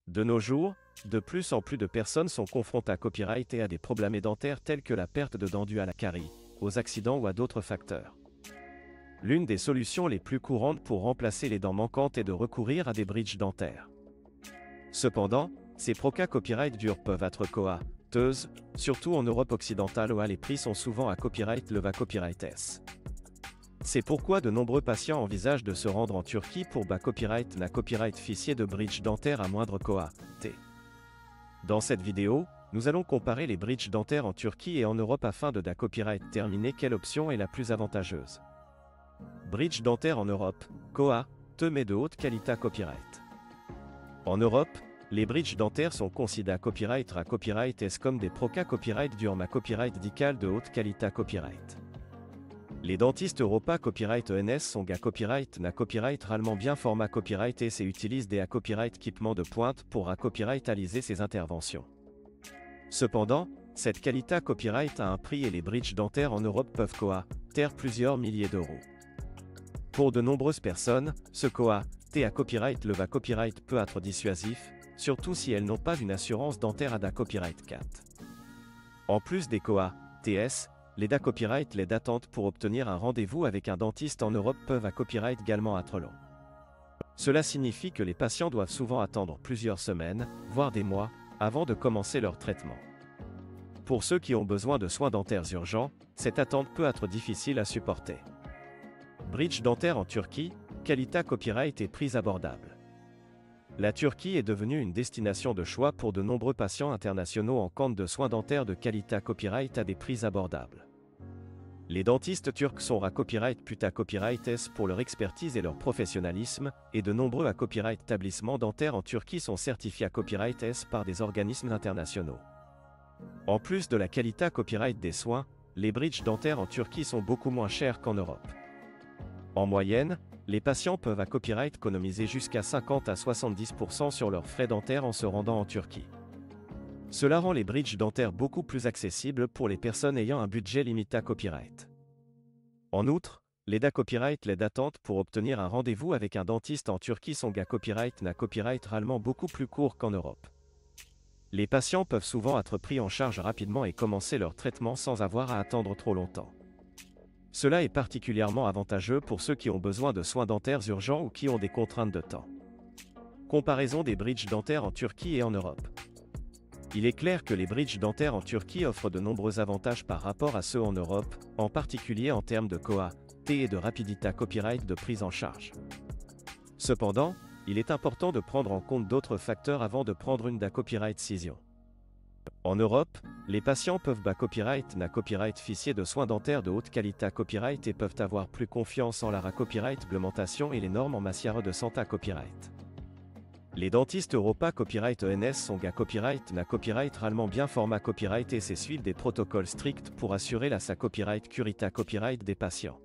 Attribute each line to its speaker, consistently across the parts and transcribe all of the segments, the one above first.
Speaker 1: De nos jours, de plus en plus de personnes sont confrontées à copyright et à des problèmes dentaires tels que la perte de dents due à la carie, aux accidents ou à d'autres facteurs. L'une des solutions les plus courantes pour remplacer les dents manquantes est de recourir à des bridges dentaires. Cependant, ces cas copyright durs peuvent être coûteuses, surtout en Europe occidentale où les prix sont souvent à copyright le copyright S. C'est pourquoi de nombreux patients envisagent de se rendre en Turquie pour copyright na copyright ficier de bridge dentaire à moindre coût. Dans cette vidéo, nous allons comparer les bridges dentaires en Turquie et en Europe afin de copyright déterminer quelle option est la plus avantageuse. Bridge dentaire en Europe, mais de haute qualité copyright. En Europe, les bridges dentaires sont considérés copyright à copyright S comme des cas copyright durs ma copyright dical de haute qualité copyright. Les dentistes Europa Copyright ENS sont copyright na copyright allemand bien format copyright S et utilisent des copyright équipements de pointe pour copyrightaliser ses interventions. Cependant, cette qualité copyright a un prix et les bridges dentaires en Europe peuvent coûter plusieurs milliers d'euros. Pour de nombreuses personnes, ce à copyright le copyright peut être dissuasif, surtout si elles n'ont pas une assurance dentaire à copyright 4. En plus des TS, les copyright les d'attente pour obtenir un rendez-vous avec un dentiste en Europe peuvent copyright également être longs. Cela signifie que les patients doivent souvent attendre plusieurs semaines, voire des mois, avant de commencer leur traitement. Pour ceux qui ont besoin de soins dentaires urgents, cette attente peut être difficile à supporter. Bridge dentaire en Turquie, qualité copyright et prix abordables. La Turquie est devenue une destination de choix pour de nombreux patients internationaux en quête de soins dentaires de qualité copyright à des prix abordables. Les dentistes turcs sont copyright copyright S pour leur expertise et leur professionnalisme, et de nombreux copyright établissements dentaires en Turquie sont certifiés copyright S par des organismes internationaux. En plus de la qualité copyright des soins, les bridges dentaires en Turquie sont beaucoup moins chers qu'en Europe. En moyenne, les patients peuvent copyright économiser jusqu'à 50 à 70% sur leurs frais dentaires en se rendant en Turquie. Cela rend les bridges dentaires beaucoup plus accessibles pour les personnes ayant un budget limité à copyright. En outre, les copyright les d'attente pour obtenir un rendez-vous avec un dentiste en Turquie sont copyright na copyright réellement beaucoup plus courts qu'en Europe. Les patients peuvent souvent être pris en charge rapidement et commencer leur traitement sans avoir à attendre trop longtemps. Cela est particulièrement avantageux pour ceux qui ont besoin de soins dentaires urgents ou qui ont des contraintes de temps. Comparaison des bridges dentaires en Turquie et en Europe. Il est clair que les bridges dentaires en Turquie offrent de nombreux avantages par rapport à ceux en Europe, en particulier en termes de et de rapidité copyright de prise en charge. Cependant, il est important de prendre en compte d'autres facteurs avant de prendre une copyright décision. En Europe, les patients peuvent copyright na copyright ficier de soins dentaires de haute qualité copyright et peuvent avoir plus confiance en la copyright réglementation et les normes en matière de santé copyright. Les dentistes Europa Copyright ENS sont copyright na copyright allemand bien format copyright et suivent des protocoles stricts pour assurer la copyright curita copyright des patients.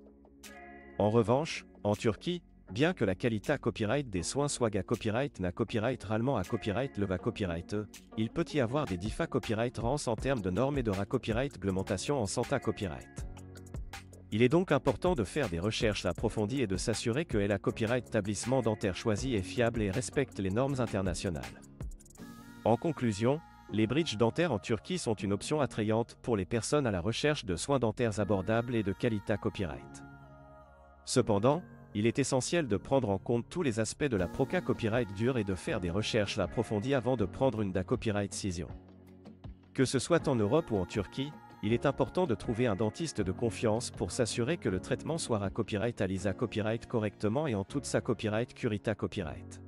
Speaker 1: En revanche, en Turquie, bien que la qualité copyright des soins soit copyright na copyright allemand à copyright le copyright il peut y avoir des copyright rance en termes de normes et de copyright réglementation en santé copyright. Il est donc important de faire des recherches approfondies et de s'assurer que la copyright établissement dentaire choisi est fiable et respecte les normes internationales. En conclusion, les bridges dentaires en Turquie sont une option attrayante pour les personnes à la recherche de soins dentaires abordables et de qualité copyright. Cependant, il est essentiel de prendre en compte tous les aspects de la copyright dure et de faire des recherches approfondies avant de prendre une copyright décision. Que ce soit en Europe ou en Turquie, il est important de trouver un dentiste de confiance pour s'assurer que le traitement soit copyright correctement et en toute sa copyright curita copyright.